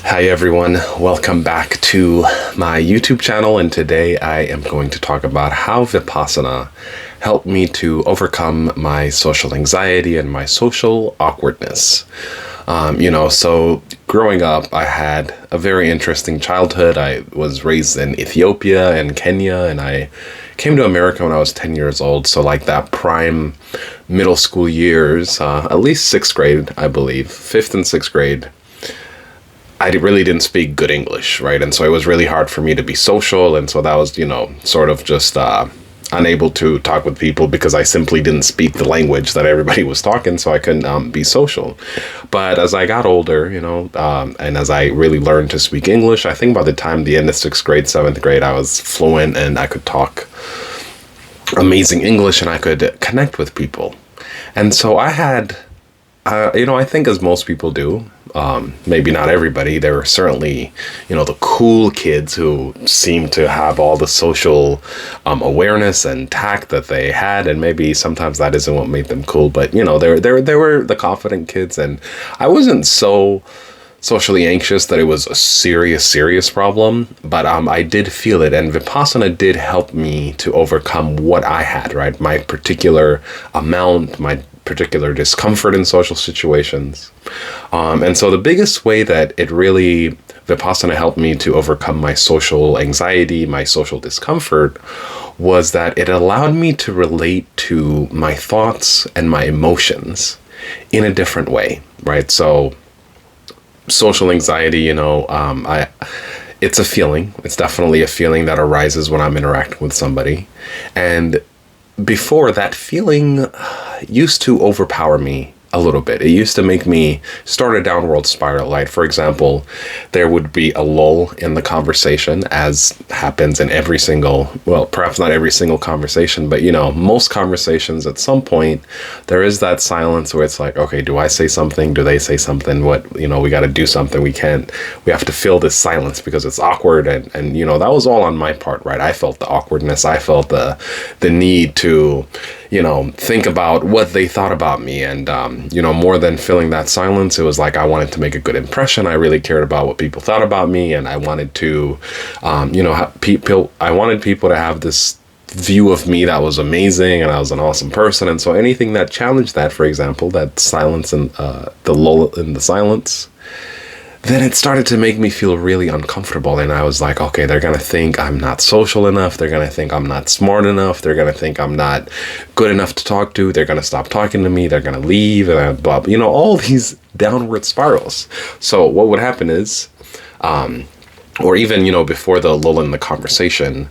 Hi everyone, welcome back to my YouTube channel, and today I am going to talk about how Vipassana helped me to overcome my social anxiety and my social awkwardness. So growing up, I had a very interesting childhood. I was raised in Ethiopia and Kenya, and I came to America when I was 10 years old. So like that prime middle school years, at least sixth grade, I believe, fifth and sixth grade, I really didn't speak good English, right? And so it was really hard for me to be social. And so that was, sort of just unable to talk with people because I simply didn't speak the language that everybody was talking. So I couldn't be social. But as I got older, and as I really learned to speak English, I think by the time the end of sixth grade, seventh grade, I was fluent and I could talk amazing English and I could connect with people. And so I had, I think as most people do, maybe not everybody, there were certainly, the cool kids who seemed to have all the social awareness and tact that they had, and maybe sometimes that isn't what made them cool, but there were the confident kids, and I wasn't so socially anxious that it was a serious problem, but I did feel it, and Vipassana did help me to overcome what I had, right? My particular my particular discomfort in social situations. And so the biggest way that Vipassana helped me to overcome my social anxiety, my social discomfort, was that it allowed me to relate to my thoughts and my emotions in a different way, right? So social anxiety, it's a feeling. It's definitely a feeling that arises when I'm interacting with somebody. And before, that feeling used to overpower me a little bit. It used to make me start a downward spiral. Like, for example, there would be a lull in the conversation, as happens in perhaps not every single conversation, but most conversations, at some point there is that silence where it's like, okay, do I say something? Do they say something? We got to do something. We have to fill this silence because it's awkward. And that was all on my part, right? I felt the awkwardness. I felt the need to, think about what they thought about me. And, more than filling that silence, it was like I wanted to make a good impression. I really cared about what people thought about me. And I wanted to, I wanted people to have this view of me that was amazing and I was an awesome person. And so anything that challenged that, for example, that silence and the lull in the silence, then it started to make me feel really uncomfortable. And I was like, okay, they're going to think I'm not social enough. They're going to think I'm not smart enough. They're going to think I'm not good enough to talk to. They're going to stop talking to me. They're going to leave, and blah, all these downward spirals. So what would happen is, or even, before the lull in the conversation,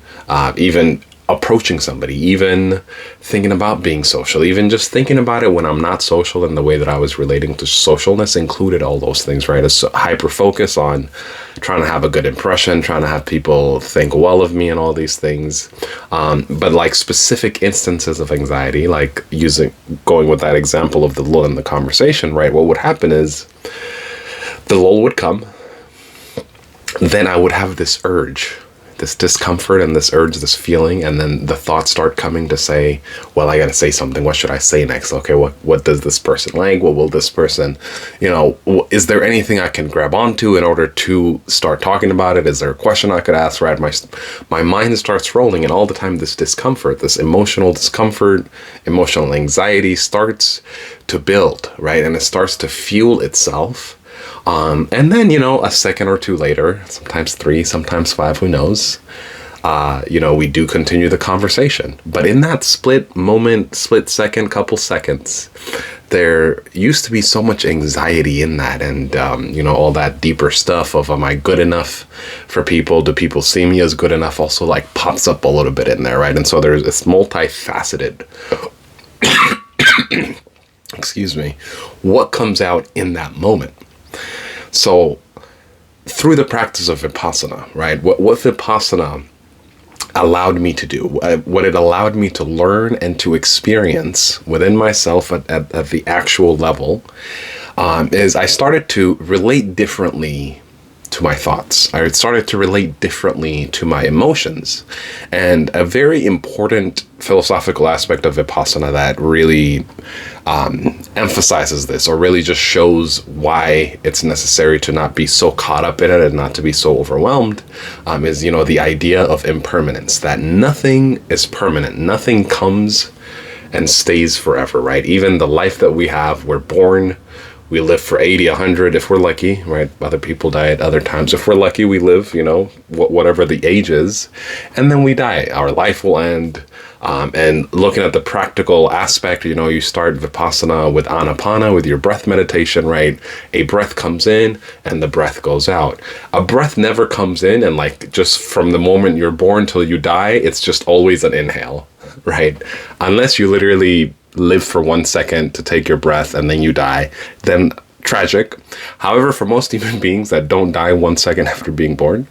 even approaching somebody, even thinking about being social, even just thinking about it when I'm not social, and the way that I was relating to socialness included all those things, right? It's hyper focus on trying to have a good impression, trying to have people think well of me and all these things. But like specific instances of anxiety, like going with that example of the lull in the conversation, right? What would happen is the lull would come, then I would have this urge, this discomfort and this urge, this feeling, and then the thoughts start coming to say, well, I gotta say something. What should I say next? Okay, what does this person like? What will this person, is there anything I can grab onto in order to start talking about it? Is there a question I could ask, right? My mind starts rolling, and all the time this discomfort, this emotional discomfort, emotional anxiety starts to build, right? And it starts to fuel itself. And then, a second or two later, sometimes 3, sometimes 5, who knows, we do continue the conversation. But in that split second, couple seconds, there used to be so much anxiety in that. And, all that deeper stuff of, am I good enough for people? Do people see me as good enough? Also like pops up a little bit in there, right? And so there's this multifaceted, excuse me, what comes out in that moment. So through the practice of Vipassana, right, what Vipassana allowed me to do, what it allowed me to learn and to experience within myself at the actual level, is I started to relate differently to my thoughts. I started to relate differently to my emotions. And a very important philosophical aspect of Vipassana that really emphasizes this, or really just shows why it's necessary to not be so caught up in it and not to be so overwhelmed, is, the idea of impermanence, that nothing is permanent. Nothing comes and stays forever, right? Even the life that we have, we're born, we live for 80, 100 if we're lucky, right? Other people die at other times. If we're lucky, we live, whatever the age is, and then we die. Our life will end. And looking at the practical aspect, you start Vipassana with Anapana, with your breath meditation, right? A breath comes in and the breath goes out. A breath never comes in and just from the moment you're born till you die, it's just always an inhale, right? Unless you literally live for 1 second to take your breath and then you die, then tragic. However, for most human beings that don't die 1 second after being born,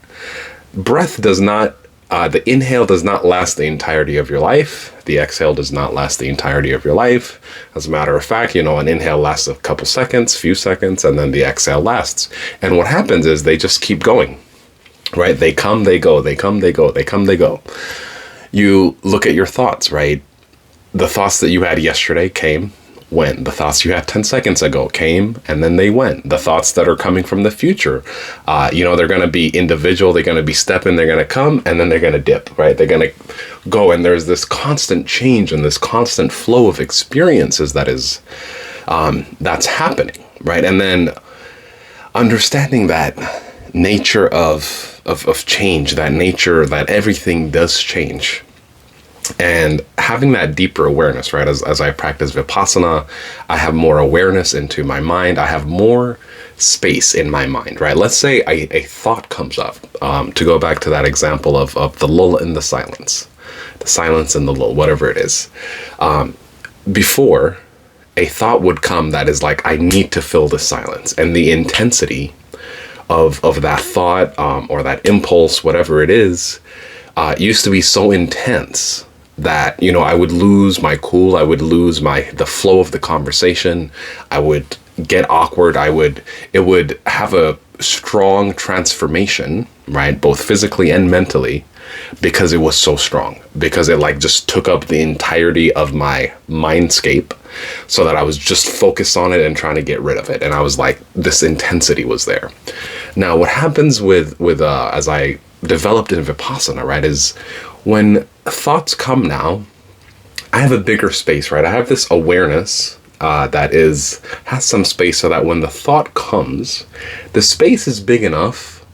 breath does not, the inhale does not last the entirety of your life. The exhale does not last the entirety of your life. As a matter of fact, an inhale lasts a couple seconds, few seconds, and then the exhale lasts. And what happens is they just keep going, right? They come, they go, they come, they go, they come, they go. You look at your thoughts, right? The thoughts that you had yesterday came, went. The thoughts you had 10 seconds ago came, and then they went. The thoughts that are coming from the future, they're going to be individual. They're going to be stepping. They're going to come, and then they're going to dip, right? They're going to go, and there's this constant change and this constant flow of experiences that's happening, right? And then understanding that nature of change, that nature that everything does change. And having that deeper awareness, right? As I practice Vipassana, I have more awareness into my mind. I have more space in my mind, right? Let's say a thought comes up, to go back to that example of the lull and the silence and the lull, whatever it is. Before, a thought would come that is like, I need to fill the silence. And the intensity of that thought, or that impulse, whatever it is, used to be so intense that, I would lose my cool. I would lose the flow of the conversation. I would get awkward. It would have a strong transformation, right? Both physically and mentally, because it was so strong, because it just took up the entirety of my mindscape, so that I was just focused on it and trying to get rid of it. And I was this intensity was there. Now, what happens with as I developed in Vipassana, right, is when thoughts come now, I have a bigger space, right? I have this awareness that has some space, so that when the thought comes, the space is big enough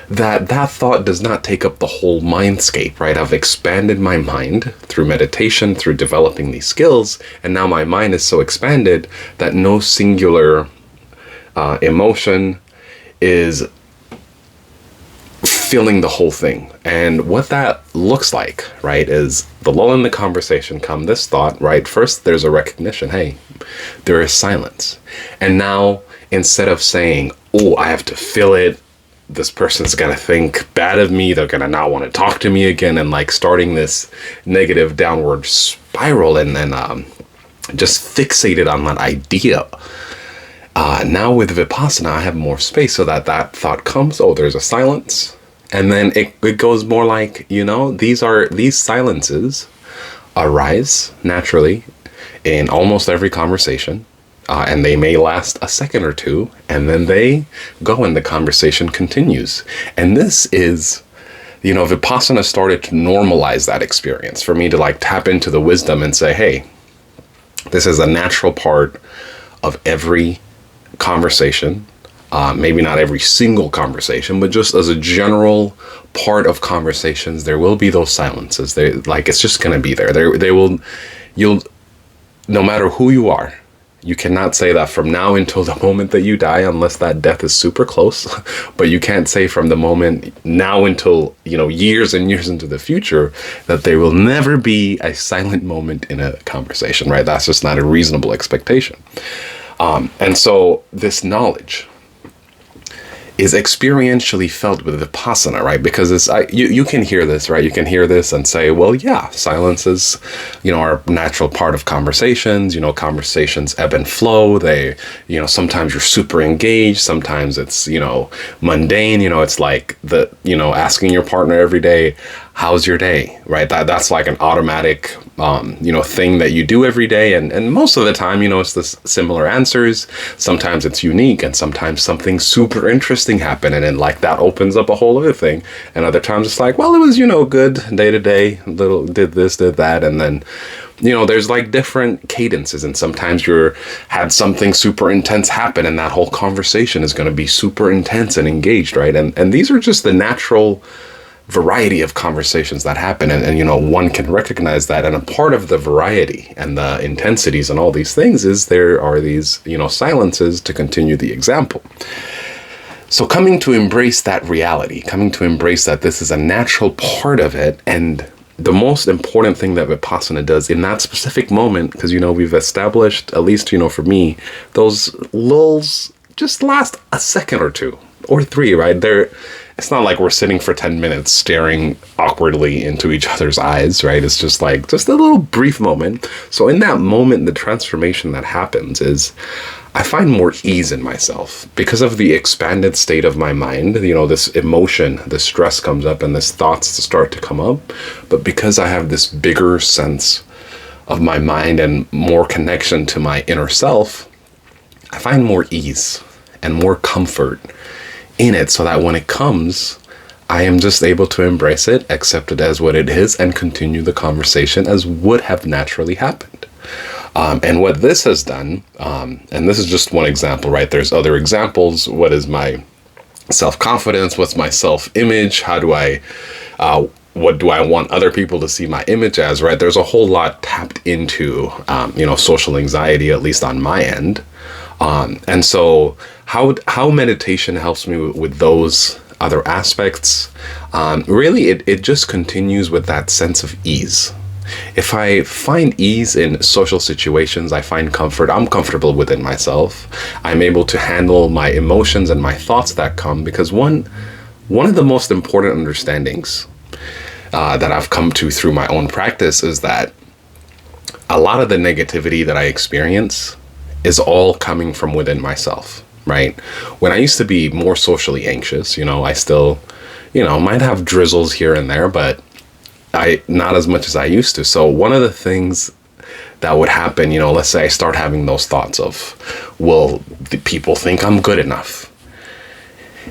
that thought does not take up the whole mindscape, right? I've expanded my mind through meditation, through developing these skills, and now my mind is so expanded that no singular emotion is filling the whole thing. And what that looks like, right, is the lull in the conversation come, this thought, right? First, there's a recognition, hey, there is silence. And now, instead of saying, oh, I have to fill it, this person's going to think bad of me, they're going to not want to talk to me again, and starting this negative downward spiral, and then just fixated on that idea. Now with Vipassana, I have more space, so that thought comes, oh, there's a silence. And then it goes more like, these silences arise naturally in almost every conversation. And they may last a second or two, and then they go and the conversation continues. And this is, Vipassana started to normalize that experience for me to tap into the wisdom and say, hey, this is a natural part of every conversation. Maybe not every single conversation, but just as a general part of conversations, there will be those silences. It's just going to be there. You'll, no matter who you are, you cannot say that from now until the moment that you die, unless that death is super close. But you can't say from the moment now until, years and years into the future, that there will never be a silent moment in a conversation, right? That's just not a reasonable expectation. And so this knowledge is experientially felt with Vipassana, right? Because you can hear this, right? You can hear this and say, well, yeah, silence is, our natural part of conversations. Conversations ebb and flow. They, sometimes you're super engaged. Sometimes it's, mundane. It's like asking your partner every day, how's your day, right? That's like an automatic, thing that you do every day. And most of the time, it's the similar answers. Sometimes it's unique, and sometimes something super interesting happened, and then like that opens up a whole other thing. And other times it's like, well, it was, good day to day, little did this, did that. And then, there's like different cadences, and sometimes you're had something super intense happen, and that whole conversation is going to be super intense and engaged, right? And these are just the natural variety of conversations that happen, and one can recognize that. And a part of the variety and the intensities and all these things is there are these silences to continue the example. So coming to embrace that reality, coming to embrace that this is a natural part of it, and the most important thing that Vipassana does in that specific moment, because we've established, at least for me, those lulls just last a second or two or three, right? It's not like we're sitting for 10 minutes staring awkwardly into each other's eyes, right? It's just a little brief moment. So in that moment, the transformation that happens is I find more ease in myself because of the expanded state of my mind. This emotion, this stress comes up and this thoughts start to come up. But because I have this bigger sense of my mind and more connection to my inner self, I find more ease and more comfort in it, so that when it comes, I am just able to embrace it, accept it as what it is, and continue the conversation as would have naturally happened. And what this has done, and this is just one example, right? There's other examples. What is my self-confidence? What's my self-image? How do I, what do I want other people to see my image as, right? There's a whole lot tapped into, social anxiety, at least on my end. And so how meditation helps me with those other aspects, really it just continues with that sense of ease. If I find ease in social situations, I find comfort, I'm comfortable within myself. I'm able to handle my emotions and my thoughts that come, because one of the most important understandings that I've come to through my own practice is that a lot of the negativity that I experience is all coming from within myself, right? When I used to be more socially anxious, I still, might have drizzles here and there, but not as much as I used to. So one of the things that would happen, let's say I start having those thoughts of, will the people think I'm good enough?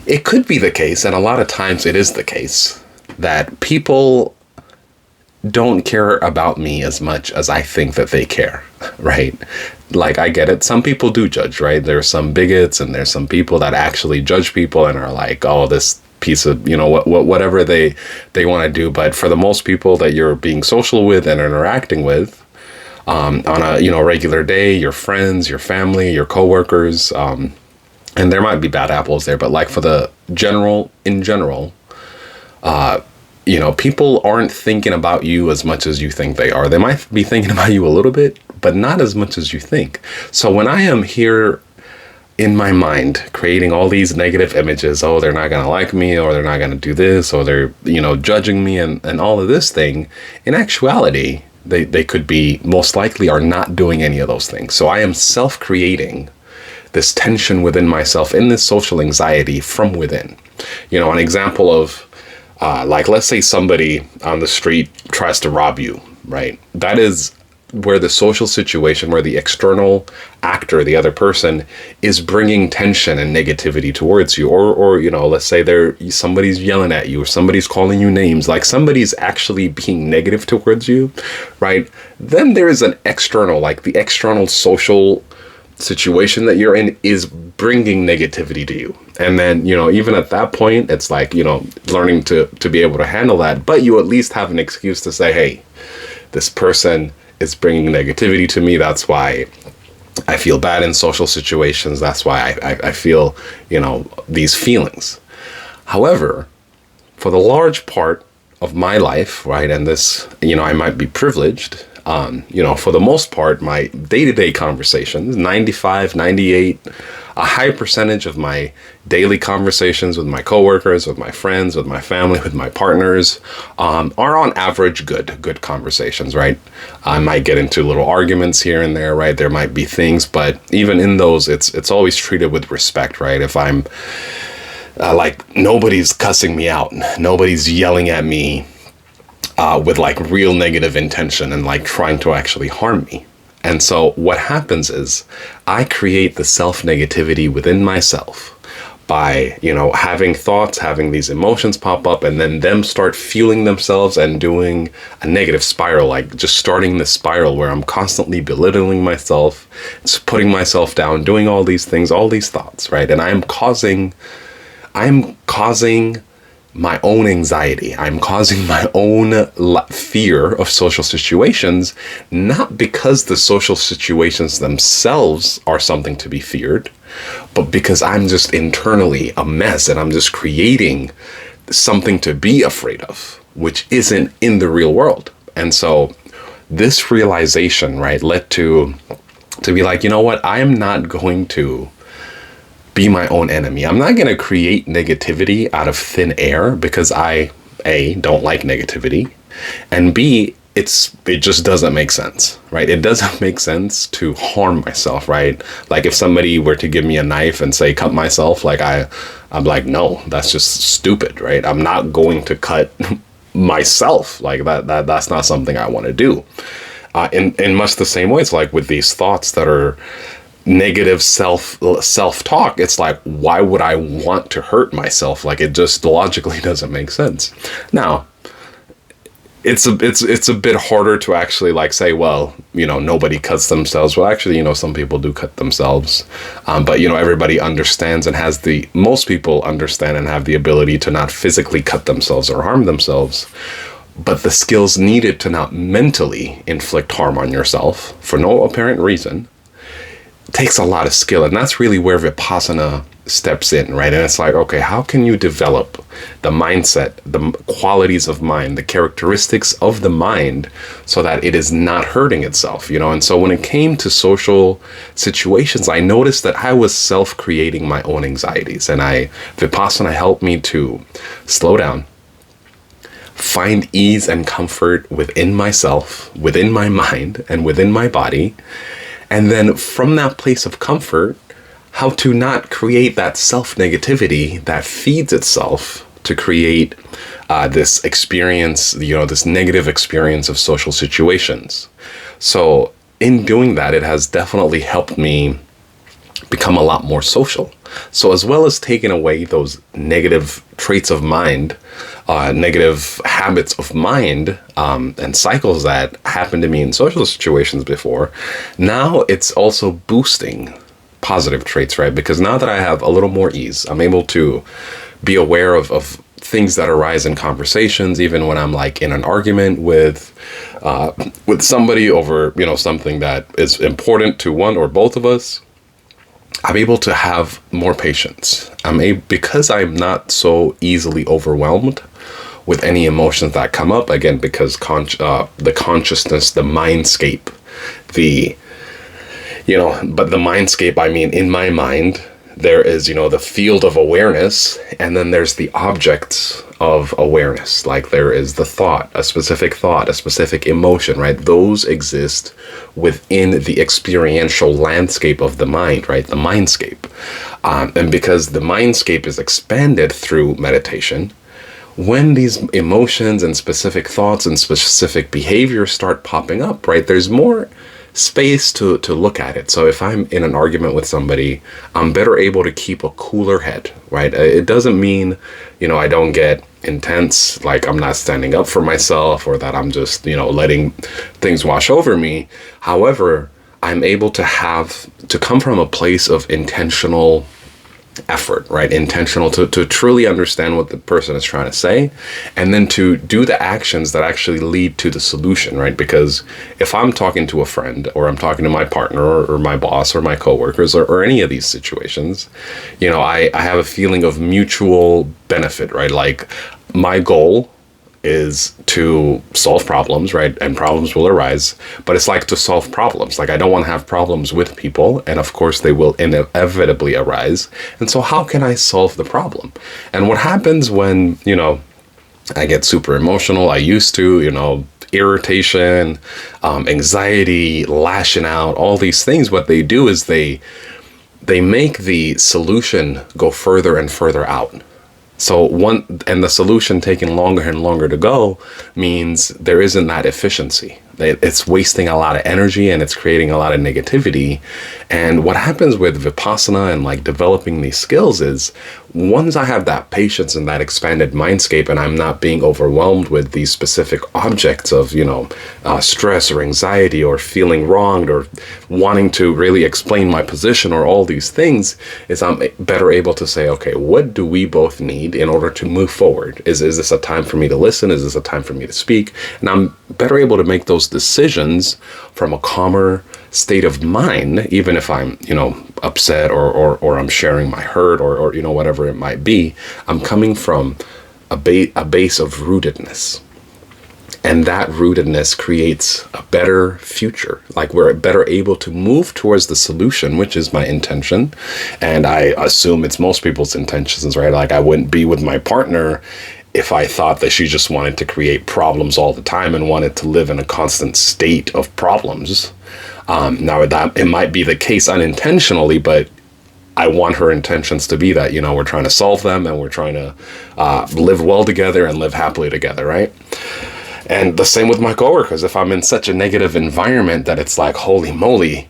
It could be the case, and a lot of times it is the case, that people don't care about me as much as I think that they care, right? Like, I get it. Some people do judge, right? There's some bigots, and there's some people that actually judge people and are like, oh, this piece of, whatever they want to do. But for the most people that you're being social with and interacting with on a, regular day, your friends, your family, your coworkers, and there might be bad apples there, but like for the in general, people aren't thinking about you as much as you think they are. They might be thinking about you a little bit, but not as much as you think. So when I am here in my mind creating all these negative images, oh, they're not going to like me, or they're not going to do this, or they're, judging me and all of this thing, in actuality, they could be, most likely are not doing any of those things. So I am self-creating this tension within myself in this social anxiety from within. An example of, like, let's say somebody on the street tries to rob you, right? That is where the social situation, where the external actor, the other person, is bringing tension and negativity towards you. Or let's say somebody's yelling at you, or somebody's calling you names, like somebody's actually being negative towards you, right? Then there is an external, like the external social situation that you're in is bringing negativity to you. And then, even at that point, it's like, learning to be able to handle that. But you at least have an excuse to say, hey, this person is bringing negativity to me. That's why I feel bad in social situations. That's why I feel, these feelings. However, for the large part of my life, right, and this, I might be privileged, for the most part, my day-to-day conversations, 95, 98, a high percentage of my daily conversations with my coworkers, with my friends, with my family, with my partners, are on average good conversations, right? I might get into little arguments here and there, right? There might be things, but even in those, it's always treated with respect, right? If I'm like, nobody's cussing me out, nobody's yelling at me with like real negative intention and like trying to actually harm me. And so what happens is I create the self-negativity within myself by, having thoughts, having these emotions pop up, and then them start fueling themselves and doing a negative spiral, like just starting the spiral where I'm constantly belittling myself, putting myself down, doing all these things, all these thoughts, right? And I'm causing my own anxiety. I'm causing my own fear of social situations, not because the social situations themselves are something to be feared, but because I'm just internally a mess and I'm just creating something to be afraid of, which isn't in the real world. And so this realization, right, led to be like, you know what, I am not going to be my own enemy. I'm not going to create negativity out of thin air because I, A, don't like negativity, and B, it just doesn't make sense, right? It doesn't make sense to harm myself, right? Like if somebody were to give me a knife and say, cut myself, like I'm like, no, that's just stupid, right? I'm not going to cut myself. Like that's not something I want to do. In much the same way, it's like with these thoughts that are negative self-talk, it's like, why would I want to hurt myself? Like it just logically doesn't make sense. Now, it's a bit harder to actually like say, well, nobody cuts themselves. Well, actually, some people do cut themselves, but everybody understands and most people understand and have the ability to not physically cut themselves or harm themselves. But the skills needed to not mentally inflict harm on yourself for no apparent reason takes a lot of skill. And that's really where Vipassana steps in, right? And it's like, okay, how can you develop the mindset, the qualities of mind, the characteristics of the mind so that it is not hurting itself, And so when it came to social situations, I noticed that I was self-creating my own anxieties, and Vipassana helped me to slow down, find ease and comfort within myself, within my mind, and within my body. And then from that place of comfort, how to not create that self-negativity that feeds itself to create this experience, this negative experience of social situations. So in doing that, it has definitely helped me become a lot more social. So as well as taking away those negative traits of mind, negative habits of mind, and cycles that happened to me in social situations before, now it's also boosting positive traits, right? Because now that I have a little more ease, I'm able to be aware of things that arise in conversations, even when I'm like in an argument with somebody over, something that is important to one or both of us. I'm able to have more patience. Because I'm not so easily overwhelmed with any emotions that come up, again, because the consciousness, the mindscape, but the mindscape, I mean, in my mind, there is, the field of awareness, and then there's the objects of awareness. Like there is the thought, a specific emotion, right? Those exist within the experiential landscape of the mind, right? The mindscape. And because the mindscape is expanded through meditation, when these emotions and specific thoughts and specific behaviors start popping up, right? There's more space to look at it. So if I'm in an argument with somebody, I'm better able to keep a cooler head, right? It doesn't mean, I don't get intense, like I'm not standing up for myself or that I'm just, letting things wash over me. However, I'm able to come from a place of intentional effort, right? Intentional to truly understand what the person is trying to say, and then to do the actions that actually lead to the solution, right? Because if I'm talking to a friend, or I'm talking to my partner or my boss or my coworkers or any of these situations, I have a feeling of mutual benefit, right? Like my goal is to solve problems, right? And problems will arise, but it's like to solve problems. Like, I don't want to have problems with people, and of course they will inevitably arise. And so how can I solve the problem? And what happens when, I get super emotional, I used to, irritation, anxiety, lashing out, all these things, what they do is they make the solution go further and further out. So the solution taking longer and longer to go means there isn't that efficiency. It's wasting a lot of energy and it's creating a lot of negativity. And what happens with Vipassana and like developing these skills is, once I have that patience and that expanded mindscape, and I'm not being overwhelmed with these specific objects of, stress or anxiety or feeling wronged or wanting to really explain my position or all these things, is I'm better able to say, okay, what do we both need in order to move forward? Is this a time for me to listen? Is this a time for me to speak? And I'm better able to make those decisions from a calmer state of mind, even if I'm, upset or I'm sharing my hurt or whatever it might be. I'm coming from a base of rootedness. And that rootedness creates a better future. Like, we're better able to move towards the solution, which is my intention. And I assume it's most people's intentions, right? Like, I wouldn't be with my partner if I thought that she just wanted to create problems all the time and wanted to live in a constant state of problems. Now, that it might be the case unintentionally, but I want her intentions to be that, we're trying to solve them and we're trying to live well together and live happily together, right? And the same with my coworkers. If I'm in such a negative environment that it's like, holy moly,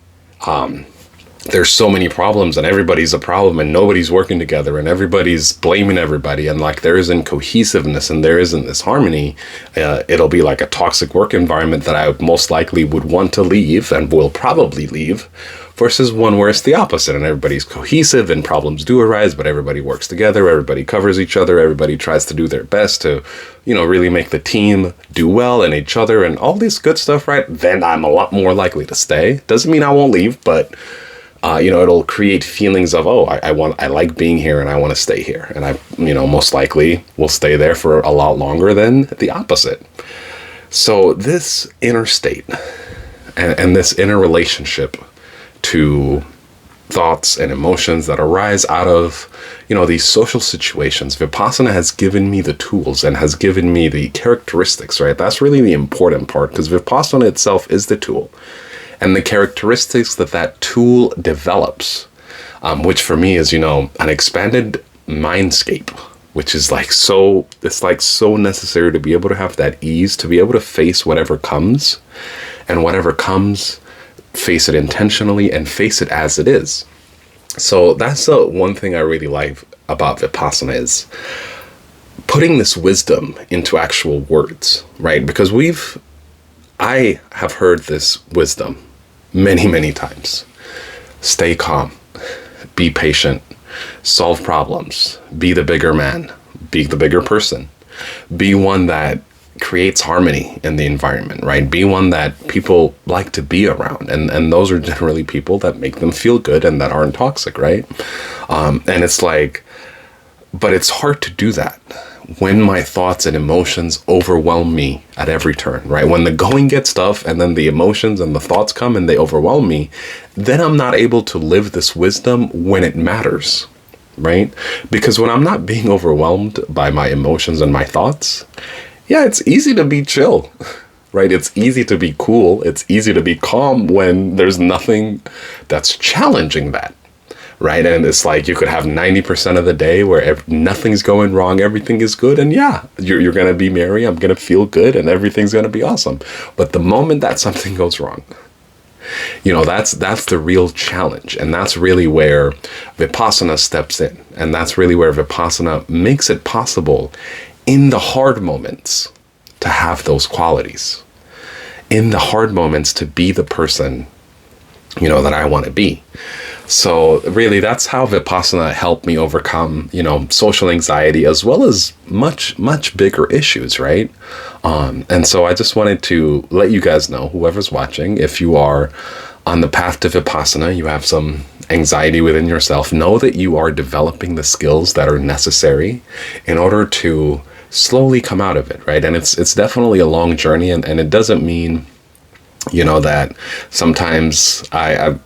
there's so many problems and everybody's a problem and nobody's working together and everybody's blaming everybody, and like there isn't cohesiveness and there isn't this harmony, it'll be like a toxic work environment that I most likely would want to leave and will probably leave, versus one where it's the opposite and everybody's cohesive and problems do arise, but everybody works together, everybody covers each other, everybody tries to do their best to, really make the team do well and each other and all this good stuff, right? Then I'm a lot more likely to stay. Doesn't mean I won't leave, but it'll create feelings of, I like being here and I want to stay here. And I, most likely will stay there for a lot longer than the opposite. So this inner state and this inner relationship to thoughts and emotions that arise out of, these social situations, Vipassana has given me the tools and has given me the characteristics, right? That's really the important part, because Vipassana itself is the tool. And the characteristics that tool develops, which for me is, an expanded mindscape, which is so necessary to be able to have that ease, to be able to face whatever comes, and whatever comes, face it intentionally and face it as it is. So that's the one thing I really like about Vipassana, is putting this wisdom into actual words, right? Because I have heard this wisdom many, many times. Stay calm, be patient, solve problems, be the bigger man, be the bigger person, be one that creates harmony in the environment, right? Be one that people like to be around. And those are generally people that make them feel good and that aren't toxic, right? And it's but it's hard to do that when my thoughts and emotions overwhelm me at every turn, right? When the going gets tough and then the emotions and the thoughts come and they overwhelm me, then I'm not able to live this wisdom when it matters, right? Because when I'm not being overwhelmed by my emotions and my thoughts, it's easy to be chill, right? It's easy to be cool. It's easy to be calm when there's nothing that's challenging that. Right. And it's you could have 90% of the day where nothing's going wrong. Everything is good. And you're going to be merry. I'm going to feel good and everything's going to be awesome. But the moment that something goes wrong, that's the real challenge. And that's really where Vipassana steps in. And that's really where Vipassana makes it possible in the hard moments to have those qualities. In the hard moments to be the person, that I want to be. So really, that's how Vipassana helped me overcome, social anxiety, as well as much, much bigger issues, right? And so I just wanted to let you guys know, whoever's watching, if you are on the path to Vipassana, you have some anxiety within yourself, know that you are developing the skills that are necessary in order to slowly come out of it, right? And it's definitely a long journey, and it doesn't mean, that sometimes I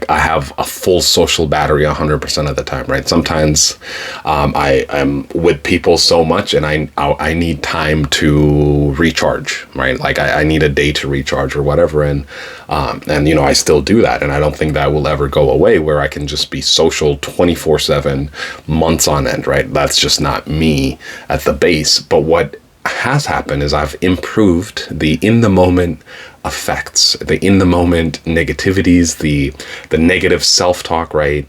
have a full social battery 100% of the time, right? Sometimes I am with people so much, and I need time to recharge, right? Like I need a day to recharge or whatever, and I still do that, and I don't think that will ever go away where I can just be social 24/7 months on end, right? That's just not me at the base. But what has happened is I've improved the in the moment effects, the in the moment negativities, the negative self-talk, right,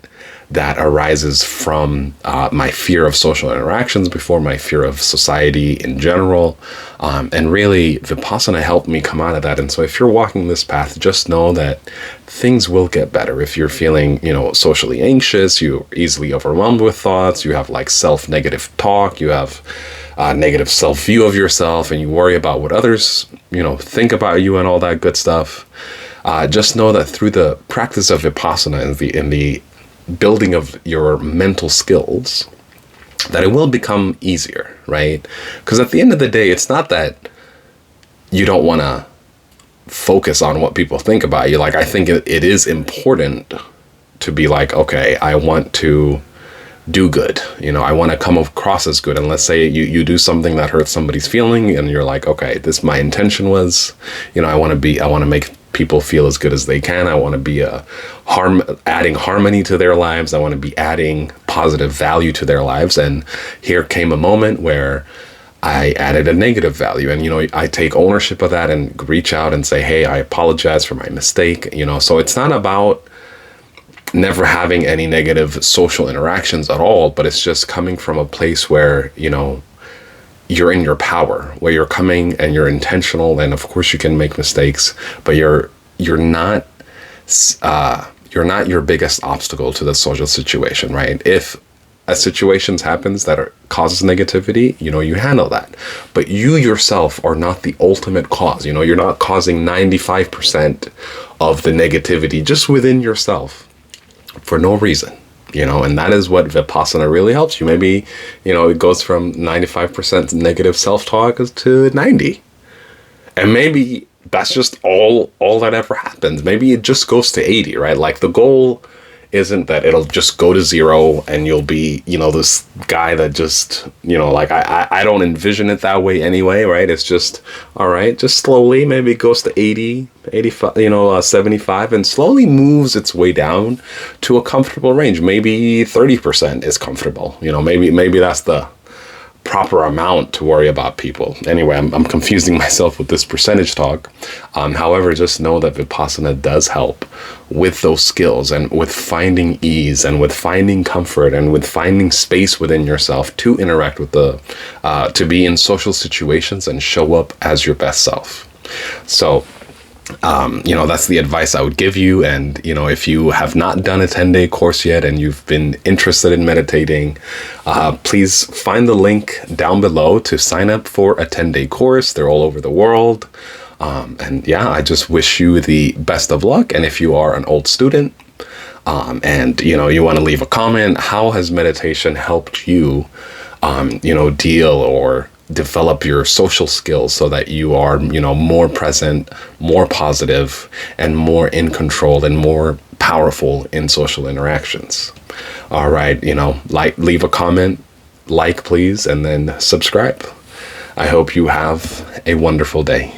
that arises from my fear of social interactions before, my fear of society in general. And really, Vipassana helped me come out of that. And so if you're walking this path, just know that things will get better. If you're feeling, socially anxious, you're easily overwhelmed with thoughts, you have like self-negative talk, you have negative self-view of yourself, and you worry about what others, think about you and all that good stuff. Just know that through the practice of Vipassana and the building of your mental skills, that it will become easier, right? Because at the end of the day, it's not that you don't want to focus on what people think about you. Like, I think it is important to be like, okay, I want to do good. I want to come across as good. And let's say you do something that hurts somebody's feeling, and you're like, okay, my intention was, I want to make people feel as good as they can. I want to be adding harmony to their lives. I want to be adding positive value to their lives. And here came a moment where I added a negative value, and I take ownership of that and reach out and say, hey, I apologize for my mistake. So it's not about never having any negative social interactions at all, but it's just coming from a place where, you're in your power, where you're coming and you're intentional, and of course you can make mistakes, but you're not your biggest obstacle to the social situation, right? If a situation happens that causes negativity, you handle that, but you yourself are not the ultimate cause. You're not causing 95% of the negativity just within yourself for no reason. And that is what Vipassana really helps you. Maybe, it goes from 95% negative self-talk to 90. And maybe that's just all that ever happens. Maybe it just goes to 80, right? Like, the goal isn't that it'll just go to 0 and you'll be, this guy that just, I don't envision it that way anyway, right? It's just, all right, just slowly, maybe it goes to 80, 85, 75, and slowly moves its way down to a comfortable range. Maybe 30% is comfortable, maybe that's the proper amount to worry about people. Anyway, I'm confusing myself with this percentage talk. However, just know that Vipassana does help with those skills, and with finding ease, and with finding comfort, and with finding space within yourself to interact with to be in social situations and show up as your best self. So, that's the advice I would give you. And, if you have not done a 10-day course yet and you've been interested in meditating, please find the link down below to sign up for a 10-day course. They're all over the world. I just wish you the best of luck. And if you are an old student, and, you want to leave a comment, how has meditation helped you, deal or develop your social skills so that you are, more present, more positive, and more in control and more powerful in social interactions. All right, leave a comment, please, and then subscribe. I hope you have a wonderful day.